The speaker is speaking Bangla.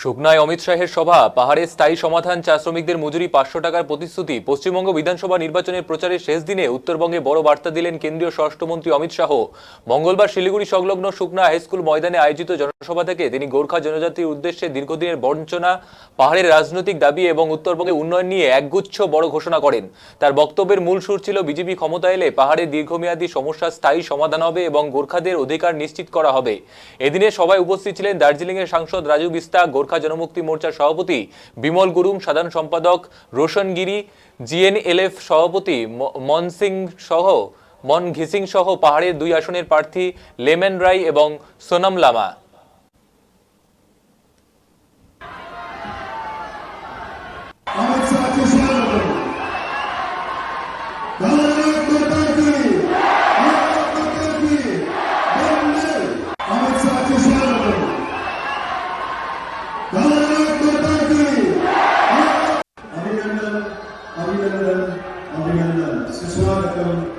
সুকনায় অমিত শাহের সভা, পাহাড়ে স্থায়ী সমাধান, চা শ্রমিকদের মজুরি 500 টাকার প্রতিশ্রুতি। পশ্চিমবঙ্গ বিধানসভা নির্বাচনের প্রচারের শেষ দিনে উত্তরবঙ্গে বড় বার্তা দিলেন কেন্দ্রীয় স্বরাষ্ট্রমন্ত্রী অমিত শাহ। মঙ্গলবার শিলিগুড়ি সংলগ্ন সুকনা হাইস্কুল ময়দানে আয়োজিত জনসভা থেকে তিনি গোর্খা জনজাতির উদ্দেশ্যে দীর্ঘদিনের বঞ্চনা, পাহাড়ের রাজনৈতিক দাবি এবং উত্তরবঙ্গে উন্নয়ন নিয়ে একগুচ্ছ বড় ঘোষণা করেন। তার বক্তব্যের মূল সুর ছিল বিজেপি ক্ষমতা এলে পাহাড়ের দীর্ঘমেয়াদী সমস্যার স্থায়ী সমাধান হবে এবং গোর্খাদের অধিকার নিশ্চিত করা হবে। এদিনে সভায় উপস্থিত ছিলেন দার্জিলিংয়ের সাংসদ রাজু বিস্তা, গোর্খা জনমুক্তি মোর্চার সভাপতি বিমল গুরুং, সাধারণ সম্পাদক রোশন গিরি, জিএনএলএফ সভাপতি মন ঘিসিং সহ পাহাড়ের 2 আসনের প্রার্থী লেমন রায় এবং সোনাম লামা। अभिनंदन, अभिनंदन, अभिनंदन, सुस्वागतम।